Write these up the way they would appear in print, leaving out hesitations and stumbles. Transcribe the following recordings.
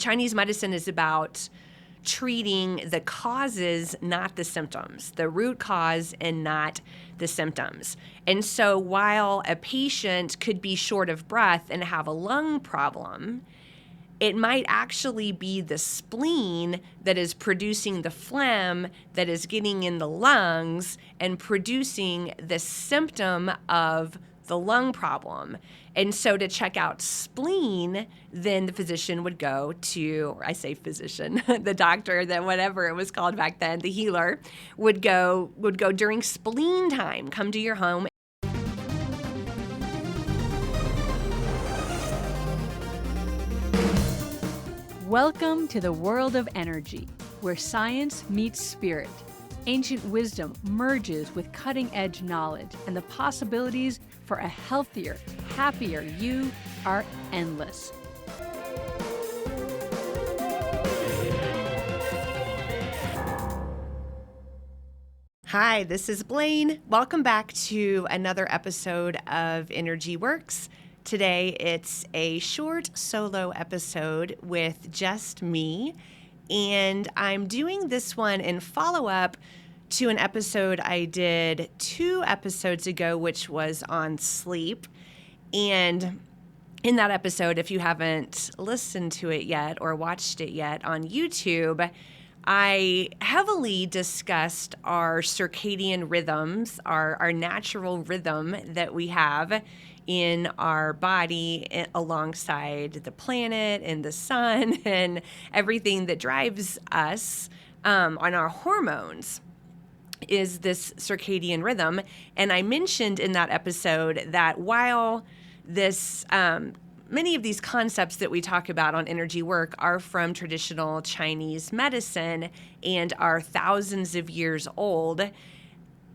Chinese medicine is about treating the causes, not the symptoms, the root cause and not the symptoms. And so while a patient could be short of breath and have a lung problem, it might actually be the spleen that is producing the phlegm that is getting in the lungs and producing the symptom of the lung problem. And so to check out spleen, then the physician would go to, or I say physician, the doctor, that whatever it was called back then, the healer, would go during spleen time, come to your home. Welcome to the world of energy, where science meets spirit. Ancient wisdom merges with cutting-edge knowledge, and the possibilities for a healthier, happier you are endless. Hi, this is Blaine. Welcome back to another episode of Energy Works. Today, it's a short solo episode with just me, and I'm doing this one in follow-up to an episode I did 2 episodes ago, which was on sleep. And in that episode, if you haven't listened to it yet or watched it yet on YouTube, I heavily discussed our circadian rhythms, our natural rhythm that we have in our body alongside the planet and the sun and everything that drives us on our hormones is this circadian rhythm. And I mentioned in that episode that while this many of these concepts that we talk about on Energy Work are from traditional Chinese medicine and are thousands of years old,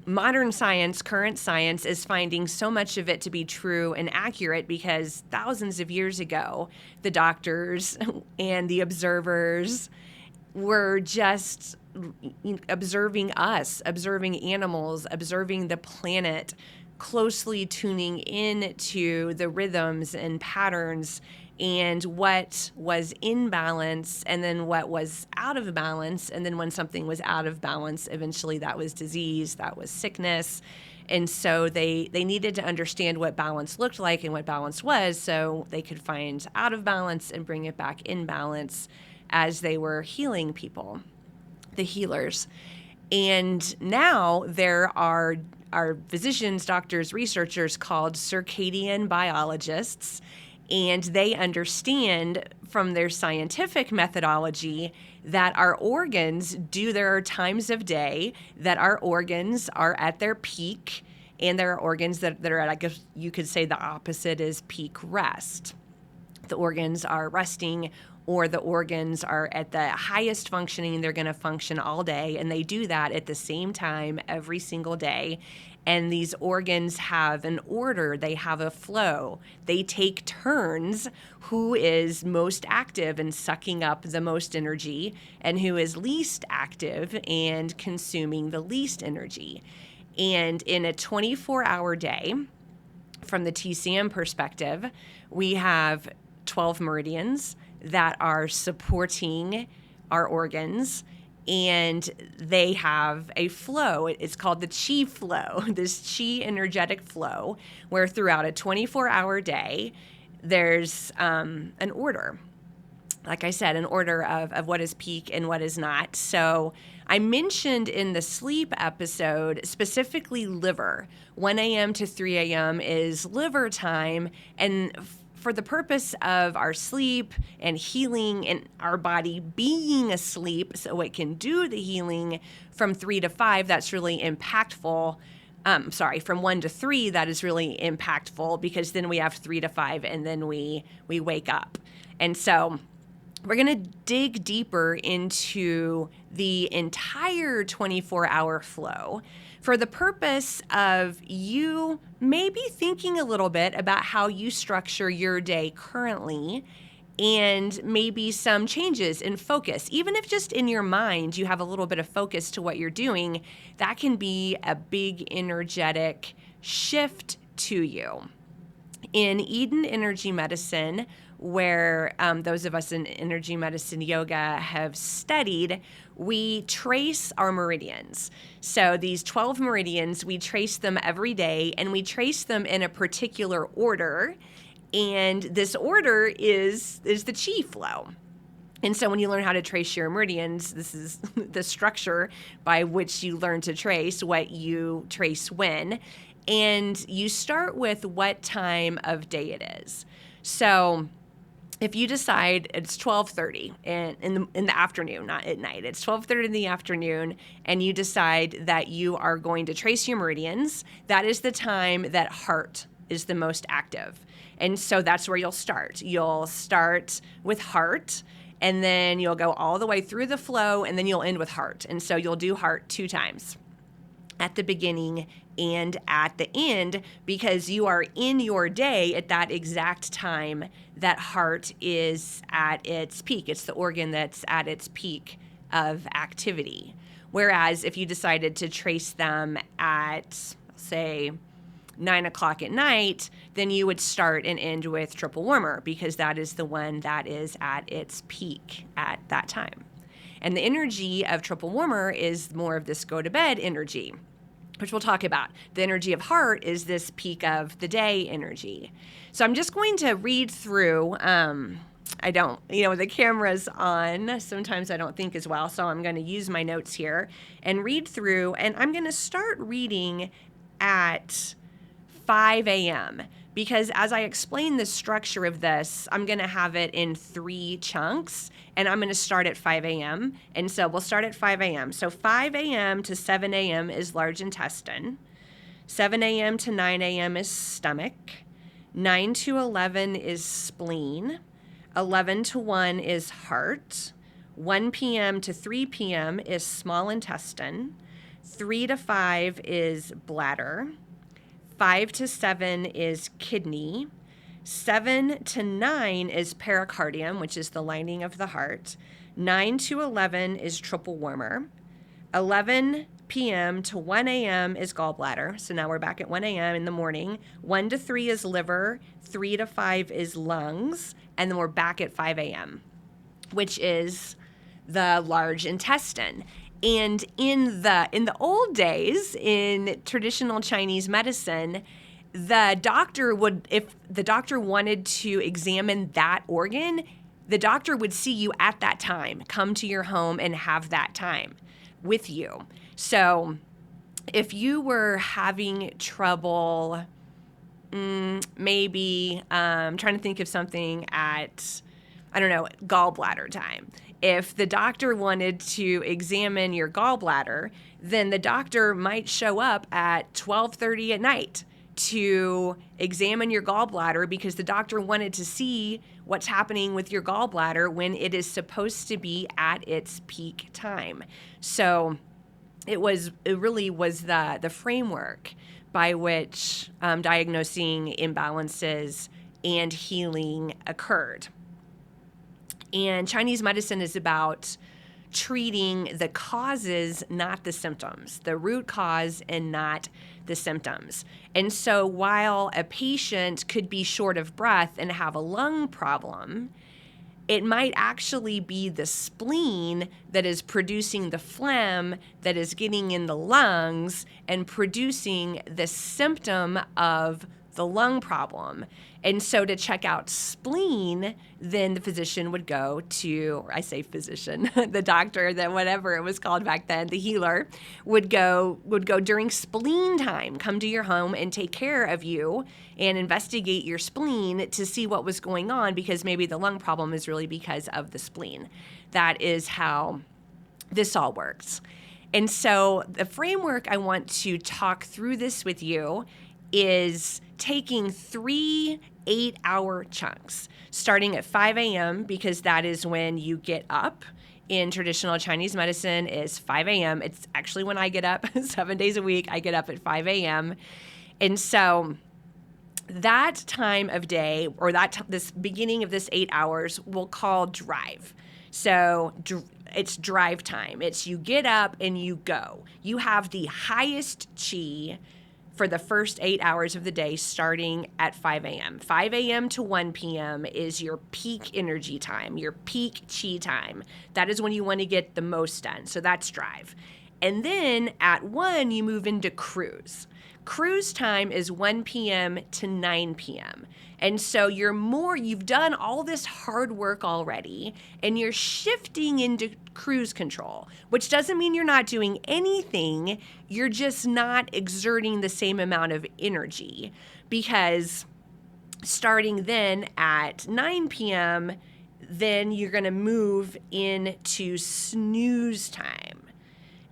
modern science, current science, is finding so much of it to be true and accurate because thousands of years ago, the doctors and the observers were just observing us, observing animals, observing the planet, closely tuning in to the rhythms and patterns and what was in balance and then what was out of balance. And then when something was out of balance, eventually that was disease, that was sickness. And so they needed to understand what balance looked like and what balance was so they could find out of balance and bring it back in balance as they were healing people, the healers. And now there are physicians, doctors, researchers called circadian biologists, and they understand from their scientific methodology that our organs there are times of day that our organs are at their peak, and there are organs that are at, I guess you could say the opposite is peak rest. The organs are resting, or the organs are at the highest functioning. They're going to function all day, and they do that at the same time every single day. And these organs have an order. They have a flow. They take turns who is most active and sucking up the most energy and who is least active and consuming the least energy. And in a 24-hour day, from the TCM perspective, we have 12 meridians that are supporting our organs, and they have a flow. It's called the chi flow, this chi energetic flow, where throughout a 24-hour day, there's an order. Like I said, an order of what is peak and what is not. So I mentioned in the sleep episode, specifically liver. 1 a.m. to 3 a.m. is liver time, and for the purpose of our sleep and healing and our body being asleep so it can do the healing from 3 to 5, that's really impactful. From 1 to 3, that is really impactful because then we have 3 to 5 and then we wake up. And so we're going to dig deeper into the entire 24-hour flow for the purpose of you maybe thinking a little bit about how you structure your day currently and maybe some changes in focus. Even if just in your mind you have a little bit of focus to what you're doing, that can be a big energetic shift to you. In Eden Energy Medicine, where those of us in energy medicine yoga have studied, we trace our meridians. So these 12 meridians, we trace them every day, and we trace them in a particular order. And this order is the chi flow. And so when you learn how to trace your meridians, this is the structure by which you learn to trace what you trace when. And you start with what time of day it is. So if you decide it's 12:30 in the afternoon, not at night, it's 12:30 in the afternoon, and you decide that you are going to trace your meridians, that is the time that heart is the most active. And so that's where you'll start. You'll start with heart, and then you'll go all the way through the flow, and then you'll end with heart. And so you'll do heart 2 times, at the beginning and at the end, because you are in your day at that exact time that heart is at its peak. It's the organ that's at its peak of activity. Whereas if you decided to trace them at, say, 9 o'clock at night, then you would start and end with triple warmer, because that is the one that is at its peak at that time. And the energy of triple warmer is more of this go to bed energy, which we'll talk about. The energy of heart is this peak of the day energy. So I'm just going to read through. The camera's on. Sometimes I don't think as well. So I'm going to use my notes here and read through. And I'm going to start reading at 5 a.m. because as I explain the structure of this, I'm going to have it in 3 chunks, and I'm going to start at 5 a.m. And so we'll start at 5 a.m. So 5 a.m. to 7 a.m. is large intestine. 7 a.m. to 9 a.m. is stomach. 9 to 11 is spleen. 11 to 1 is heart. 1 p.m. to 3 p.m. is small intestine. 3 to 5 is bladder. 5 to 7 is kidney. 7 to 9 is pericardium, which is the lining of the heart. 9 to 11 is triple warmer. 11 p.m. to 1 a.m. is gallbladder. So now we're back at 1 a.m. in the morning. 1 to 3 is liver. 3 to 5 is lungs. And then we're back at 5 a.m., which is the large intestine. And in the old days, in traditional Chinese medicine, the doctor would, if the doctor wanted to examine that organ, the doctor would see you at that time, come to your home and have that time with you. So if you were having trouble, maybe trying to think of something at, gallbladder time. If the doctor wanted to examine your gallbladder, then the doctor might show up at 12:30 at night to examine your gallbladder, because the doctor wanted to see what's happening with your gallbladder when it is supposed to be at its peak time. So it really was the framework by which diagnosing imbalances and healing occurred. And Chinese medicine is about treating the causes, not the symptoms, the root cause and not the symptoms. And so while a patient could be short of breath and have a lung problem, it might actually be the spleen that is producing the phlegm that is getting in the lungs and producing the symptom of the lung problem. And so to check out spleen, then the physician would go to, or I say physician, the doctor, then whatever it was called back then, the healer, would go during spleen time, come to your home and take care of you and investigate your spleen to see what was going on, because maybe the lung problem is really because of the spleen. That is how this all works. And so the framework I want to talk through this with you is taking 3 8-hour chunks, starting at 5 a.m., because that is when you get up. In traditional Chinese medicine is 5 a.m. It's actually when I get up 7 days a week. I get up at 5 a.m. And so that time of day, or this beginning of this 8 hours, we'll call drive. So it's drive time. It's you get up and you go. You have the highest chi for the first 8 hours of the day starting at 5 a.m. 5 a.m. to 1 p.m. is your peak energy time, your peak chi time. That is when you want to get the most done. So that's drive. And then at 1, you move into cruise. Cruise time is 1 p.m. to 9 p.m. And so you've done all this hard work already, and you're shifting into cruise control, which doesn't mean you're not doing anything. You're just not exerting the same amount of energy, because starting then at 9 p.m., then you're going to move into snooze time.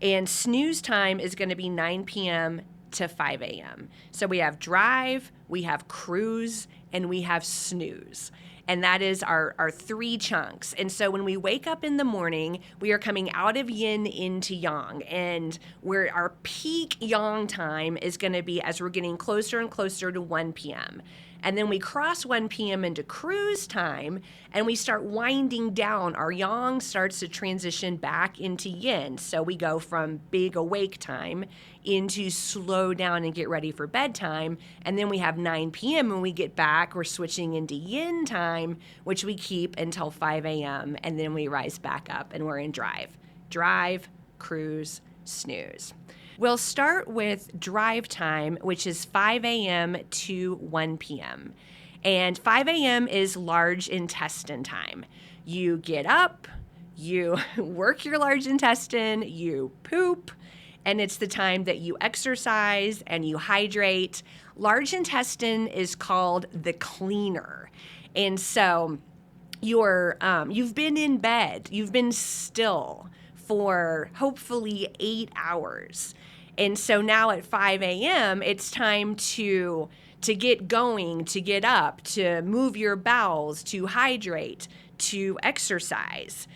And snooze time is going to be 9 p.m. to 5 a.m. So we have drive, we have cruise, and we have snooze. And that is our 3 chunks. And so when we wake up in the morning, we are coming out of yin into yang. And our peak yang time is going to be as we're getting closer and closer to 1 p.m. And then we cross 1 p.m. into cruise time, and we start winding down. Our yang starts to transition back into yin. So we go from big awake time into slow down and get ready for bedtime. And then we have 9 p.m. when we get back, we're switching into yin time, which we keep until 5 a.m. And then we rise back up and we're in drive. Drive, cruise, snooze. We'll start with drive time, which is 5 a.m. to 1 p.m. And 5 a.m. is large intestine time. You get up, you work your large intestine, you poop, and it's the time that you exercise and you hydrate. Large intestine is called the cleaner. And so you've been in bed, you've been still for hopefully 8 hours. And so now at 5 a.m., it's time to get going, to get up, to move your bowels, to hydrate, to exercise.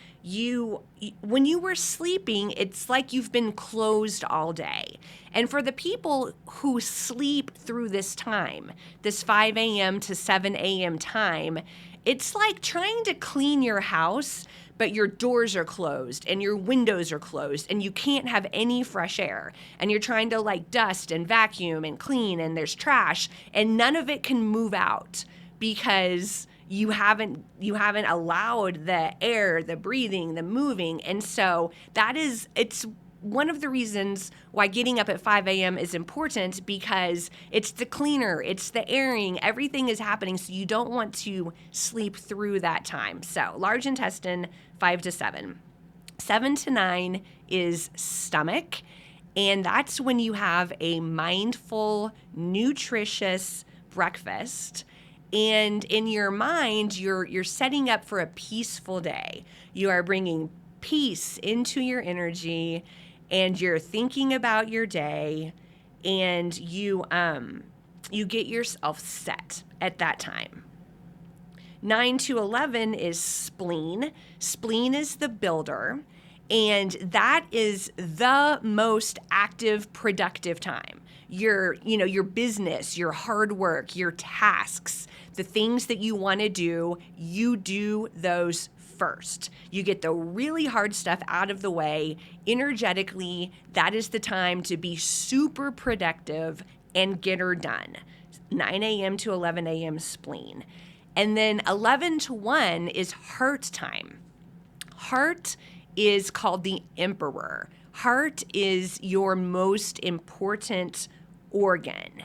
When you were sleeping, it's like you've been closed all day. And for the people who sleep through this time, this 5 a.m. to 7 a.m. time, it's like trying to clean your house, but your doors are closed and your windows are closed and you can't have any fresh air. And you're trying to like dust and vacuum and clean, and there's trash, and none of it can move out because you haven't allowed the air, the breathing, the moving. And so it's one of the reasons why getting up at 5 a.m. is important, because it's the cleaner, it's the airing, everything is happening, so you don't want to sleep through that time. So large intestine, 5 to 7. 7 to 9 is stomach, and that's when you have a mindful, nutritious breakfast. And in your mind, you're setting up for a peaceful day. You are bringing peace into your energy, and you're thinking about your day, and you get yourself set at that time. 9 to 11 is spleen. Spleen is the builder, and that is the most active, productive time. Your business, your hard work, your tasks, the things that you want to do, you do those first. You get the really hard stuff out of the way. Energetically, that is the time to be super productive and get her done. 9 a.m. to 11 a.m. spleen. And then 11 to 1 is heart time. Heart is called the emperor. Heart is your most important organ.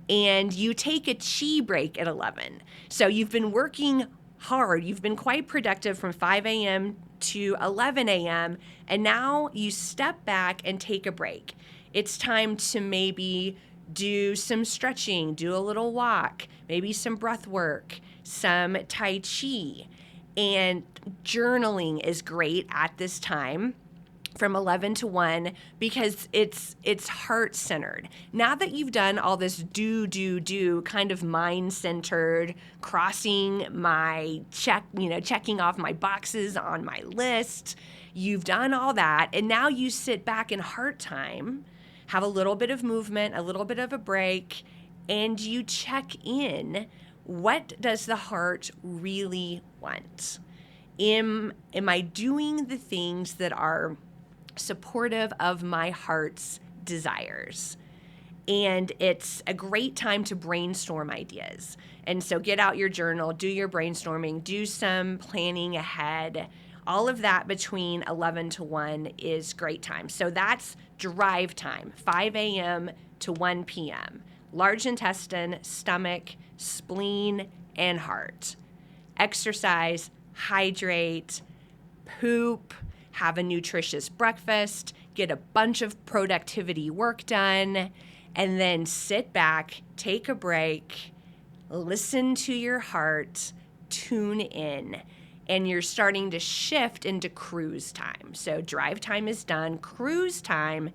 And you take a chi break at 11. So you've been working hard. You've been quite productive from 5 a.m. to 11 a.m. And now you step back and take a break. It's time to maybe do some stretching, do a little walk, maybe some breath work, some Tai Chi. And journaling is great at this time from 11 to 1 because it's heart-centered. Now that you've done all this do, kind of mind-centered, crossing my checking off my boxes on my list, you've done all that, and now you sit back in heart time, have a little bit of movement, a little bit of a break, and you check in. What does the heart really want? Am I doing the things that are supportive of my heart's desires? And it's a great time to brainstorm ideas. And so get out your journal, do your brainstorming, do some planning ahead. All of that between 11 to 1 is great time. So that's drive time, 5 a.m. to 1 p.m. Large intestine, stomach, spleen, and heart. Exercise, hydrate, poop, have a nutritious breakfast, get a bunch of productivity work done, and then sit back, take a break, listen to your heart, tune in, and you're starting to shift into cruise time. So drive time is done. Cruise time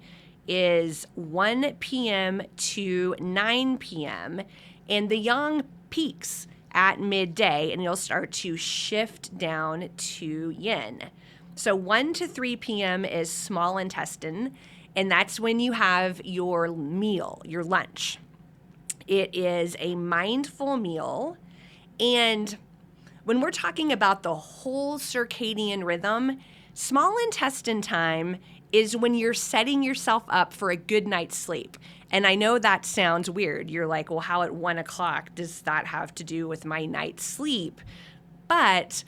is 1 p.m. to 9 p.m., and the yang peaks at midday, and you'll start to shift down to yin. So 1 to 3 p.m. is small intestine, and that's when you have your meal, your lunch. It is a mindful meal, and when we're talking about the whole circadian rhythm, small intestine time is when you're setting yourself up for a good night's sleep. And I know that sounds weird. You're like, well, how at 1 o'clock does that have to do with my night's sleep? But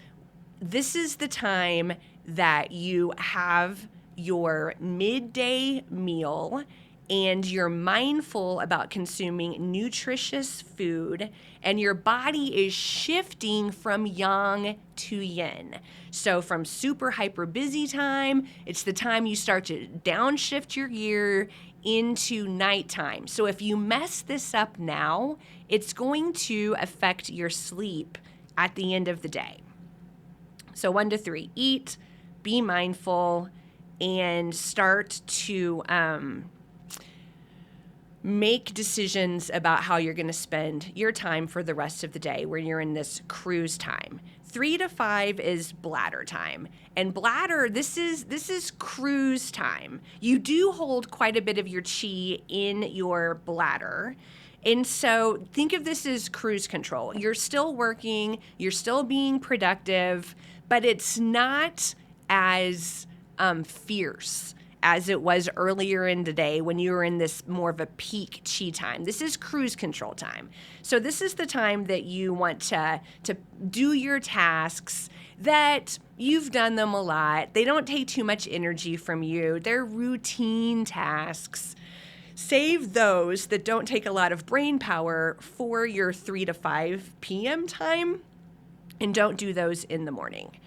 this is the time that you have your midday meal and you're mindful about consuming nutritious food, and your body is shifting from yang to yin. So from super hyper busy time, it's the time you start to downshift your gear into nighttime. So if you mess this up now, it's going to affect your sleep at the end of the day. So 1 to 3, eat, be mindful, and start to make decisions about how you're going to spend your time for the rest of the day when you're in this cruise time. 3 to 5 is bladder time. And bladder, this is cruise time. You do hold quite a bit of your chi in your bladder. And so think of this as cruise control. You're still working, you're still being productive, but it's not as fierce as it was earlier in the day when you were in this more of a peak chi time. This is cruise control time. So this is the time that you want to do your tasks that you've done them a lot. They don't take too much energy from you. They're routine tasks. Save those that don't take a lot of brain power for your 3 to 5 p.m. time, and don't do those in the morning.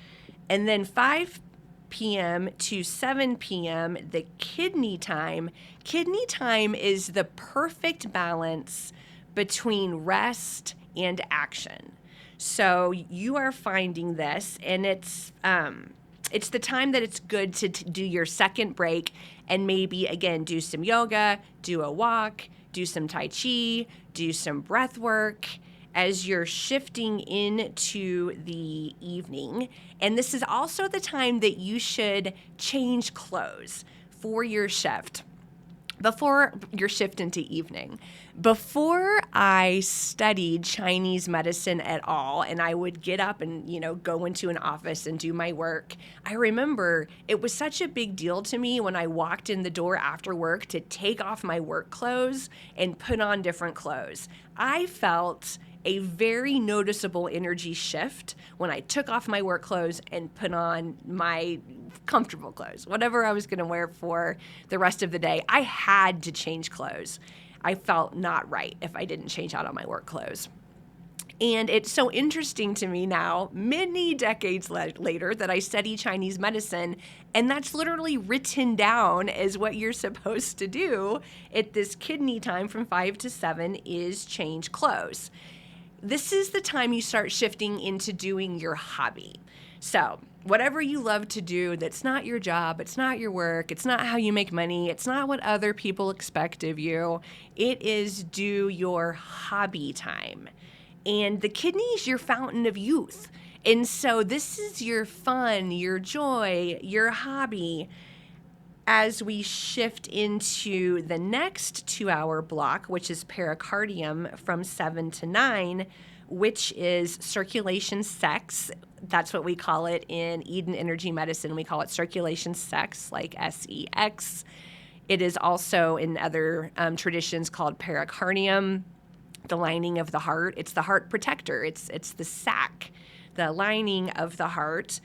And then 5 p.m. to 7 p.m., the kidney time. Kidney time is the perfect balance between rest and action. So you are finding this, and it's the time that it's good to do your second break and maybe, again, do some yoga, do a walk, do some Tai Chi, do some breath work as you're shifting into the evening. And this is also the time that you should change clothes for your shift. Before your shift into evening. Before I studied Chinese medicine at all, and I would get up and, go into an office and do my work, I remember it was such a big deal to me when I walked in the door after work to take off my work clothes and put on different clothes. I felt a very noticeable energy shift when I took off my work clothes and put on my comfortable clothes, whatever I was going to wear for the rest of the day. I had to change clothes. I felt not right if I didn't change out on my work clothes. And it's so interesting to me now, many decades later, that I study Chinese medicine, and that's literally written down as what you're supposed to do at this kidney time from 5 to 7 is change clothes. This is the time you start shifting into doing your hobby. So whatever you love to do that's not your job, it's not your work, it's not how you make money, it's not what other people expect of you, it is do your hobby time. And the kidney is your fountain of youth. And so this is your fun, your joy, your hobby. As we shift into the next 2-hour block, which is pericardium from 7 to 9, which is circulation sex. That's what we call it in Eden Energy Medicine. We call it circulation sex, like SEX. It is also in other traditions called pericardium, the lining of the heart. It's the heart protector. It's the sac, the lining of the heart.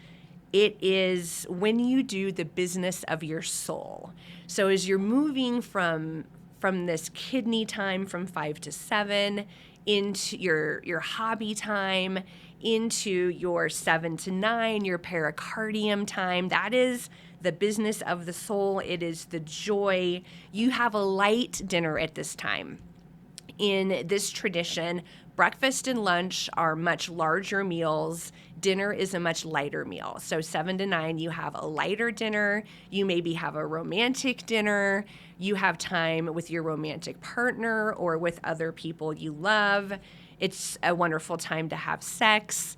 It is when you do the business of your soul. So as you're moving from this kidney time from 5 to 7 into your hobby time, into your 7 to 9, your pericardium time, that is the business of the soul. It is the joy. You have a light dinner at this time. In this tradition, breakfast and lunch are much larger meals. Dinner is a much lighter meal. So 7 to 9, you have a lighter dinner. You maybe have a romantic dinner. You have time with your romantic partner or with other people you love. It's a wonderful time to have sex.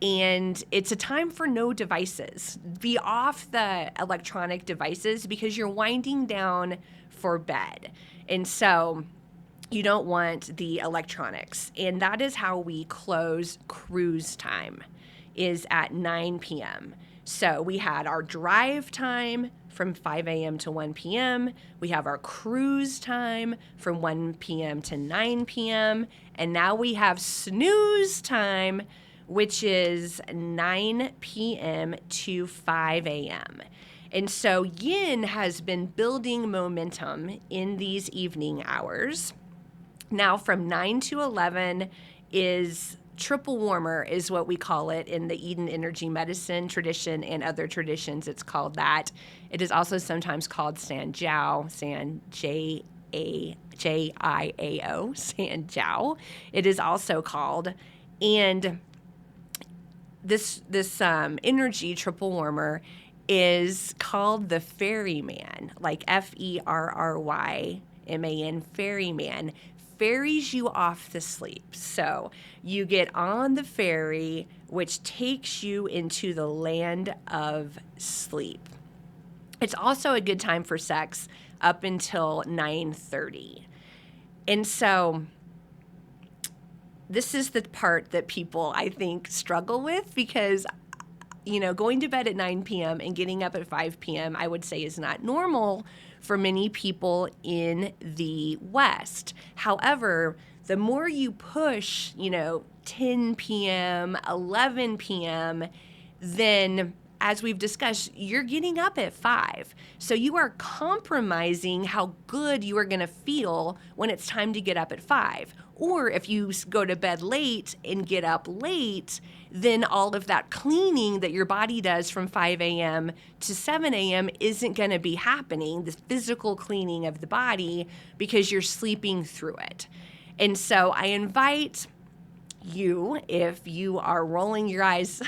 And it's a time for no devices. Be off the electronic devices because you're winding down for bed. And so you don't want the electronics. And that is how we close cruise time, is at 9 p.m. So we had our drive time from 5 a.m. to 1 p.m. We have our cruise time from 1 p.m. to 9 p.m. And now we have snooze time, which is 9 p.m. to 5 a.m. And so yin has been building momentum in these evening hours. Now from 9 to 11 is triple warmer, is what we call it in the Eden energy medicine tradition and other traditions. It's called that. It is also sometimes called Sanjiao, Jiao, Sanjiao. It is also called. And this energy triple warmer is called the ferryman, like Ferryman, ferryman, ferries you off to sleep. So you get on the ferry, which takes you into the land of sleep. It's also a good time for sex up until 9:30. And so this is the part that people, I think, struggle with because, going to bed at 9 p.m. and getting up at 5 p.m., I would say is not normal for many people in the West. However, the more you push, 10 p.m., 11 p.m., then as we've discussed, you're getting up at 5. So you are compromising how good you are going to feel when it's time to get up at 5. Or if you go to bed late and get up late, then all of that cleaning that your body does from 5 a.m. to 7 a.m. isn't going to be happening, the physical cleaning of the body, because you're sleeping through it. And so I invite you, if you are rolling your eyes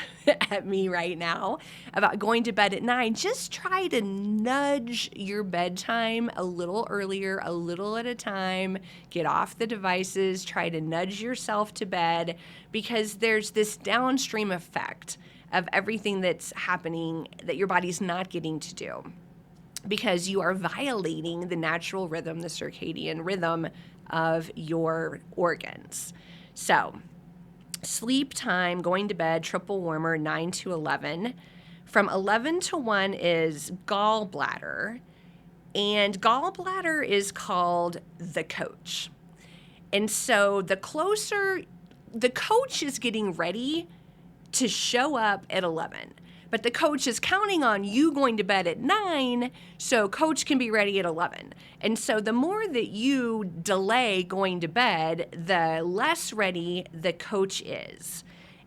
at me right now about going to bed at 9, just try to nudge your bedtime a little earlier, a little at a time. Get off the devices, try to nudge yourself to bed, because there's this downstream effect of everything that's happening that your body's not getting to do, because you are violating the natural rhythm, the circadian rhythm of your organs. So sleep time, going to bed, triple warmer, 9 to 11. From 11 to 1 is gallbladder. And gallbladder is called the coach. And so the coach is getting ready to show up at 11. But the coach is counting on you going to bed at 9, so coach can be ready at 11. And so the more that you delay going to bed, the less ready the coach is.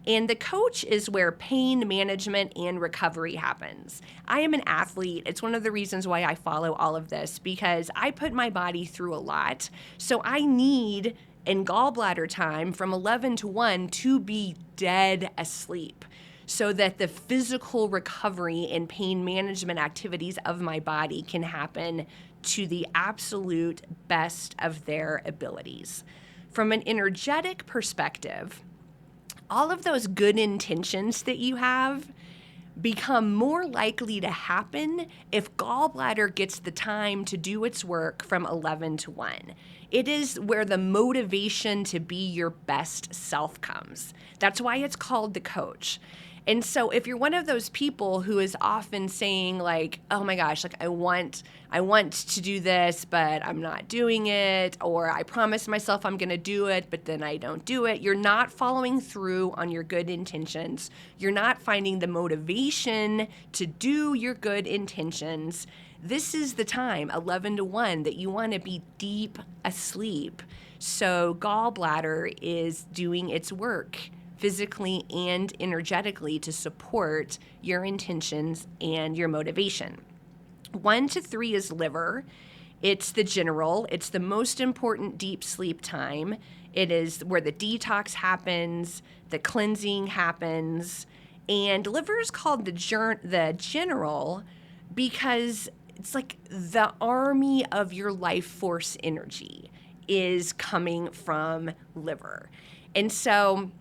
And the coach is where pain management and recovery happens. I am an athlete. It's one of the reasons why I follow all of this, because I put my body through a lot. So I need, in gallbladder time, from 11 to 1 to be dead asleep, so that the physical recovery and pain management activities of my body can happen to the absolute best of their abilities. From an energetic perspective, all of those good intentions that you have become more likely to happen if gallbladder gets the time to do its work from 11 to 1. It is where the motivation to be your best self comes. That's why it's called the coach. And so if you're one of those people who is often saying like, oh my gosh, like I want to do this, but I'm not doing it, or I promise myself I'm going to do it, but then I don't do it. You're not following through on your good intentions. You're not finding the motivation to do your good intentions. This is the time, 11 to 1, that you want to be deep asleep. So gallbladder is doing its work physically and energetically to support your intentions and your motivation. 1 to 3 is liver. It's the general. It's the most important deep sleep time. It is where the detox happens, the cleansing happens, and liver is called the general because it's like the army of your life force energy is coming from liver. And so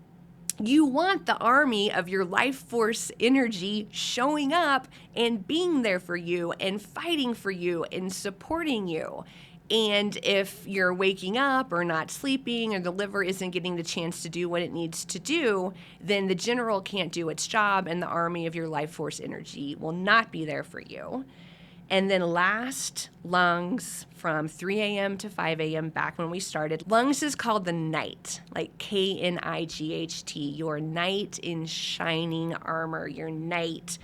you want the army of your life force energy showing up and being there for you and fighting for you and supporting you. And if you're waking up or not sleeping or the liver isn't getting the chance to do what it needs to do, then the general can't do its job and the army of your life force energy will not be there for you. And then last, lungs from 3 a.m. to 5 a.m. back when we started. Lungs is called the knight, like Knight, your knight in shining armor, your knight.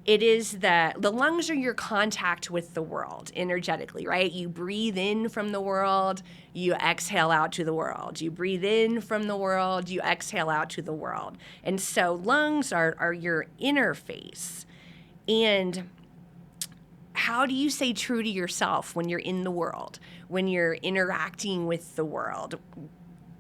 It is the lungs are your contact with the world energetically, right? You breathe in from the world, you exhale out to the world. You breathe in from the world, you exhale out to the world. And so lungs are your interface. And how do you stay true to yourself when you're in the world, when you're interacting with the world?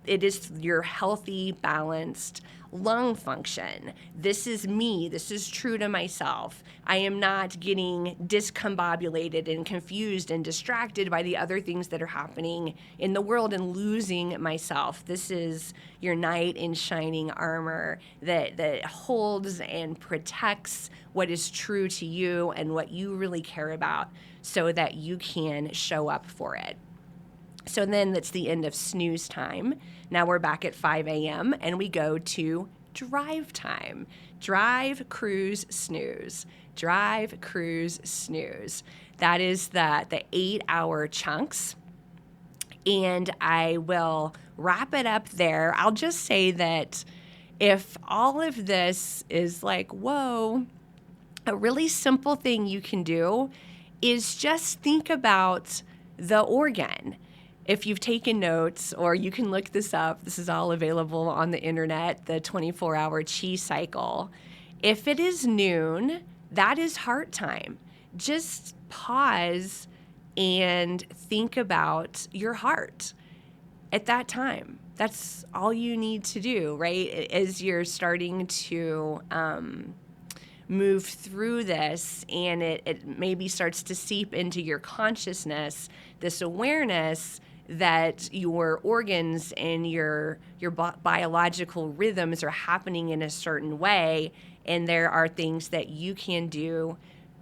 It is your healthy, balanced lung function. This is me. This is true to myself. I am not getting discombobulated and confused and distracted by the other things that are happening in the world and losing myself. This is your knight in shining armor that holds and protects what is true to you and what you really care about so that you can show up for it. So then that's the end of snooze time. Now we're back at 5 a.m. and we go to drive time. Drive, cruise, snooze. Drive, cruise, snooze. That is the 8-hour chunks. And I will wrap it up there. I'll just say that if all of this is like, whoa, a really simple thing you can do is just think about the organ. If you've taken notes, or you can look this up, this is all available on the internet, the 24-hour chi cycle. If it is noon, that is heart time. Just pause and think about your heart at that time. That's all you need to do, right? As you're starting to move through this and it maybe starts to seep into your consciousness, this awareness that your organs and your biological rhythms are happening in a certain way, and there are things that you can do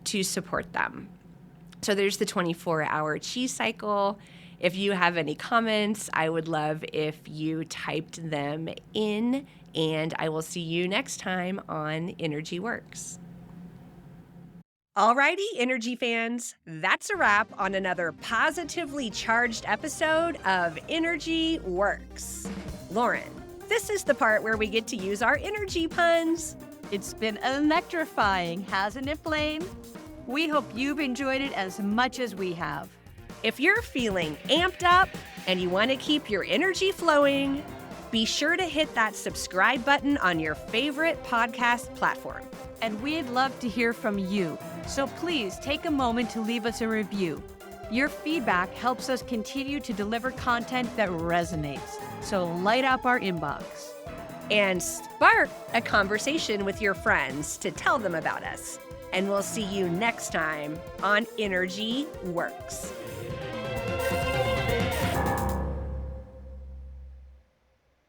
to support them. So there's the 24-hour chi cycle. If you have any comments, I would love if you typed them in, and I will see you next time on Energy Works. Alrighty, Energy fans, that's a wrap on another positively charged episode of Energy Works. Lauren, this is the part where we get to use our energy puns. It's been electrifying, hasn't it, Blaine? We hope you've enjoyed it as much as we have. If you're feeling amped up and you want to keep your energy flowing, be sure to hit that subscribe button on your favorite podcast platform. And we'd love to hear from you. So please take a moment to leave us a review. Your feedback helps us continue to deliver content that resonates. So light up our inbox. And spark a conversation with your friends to tell them about us. And we'll see you next time on Energy Works.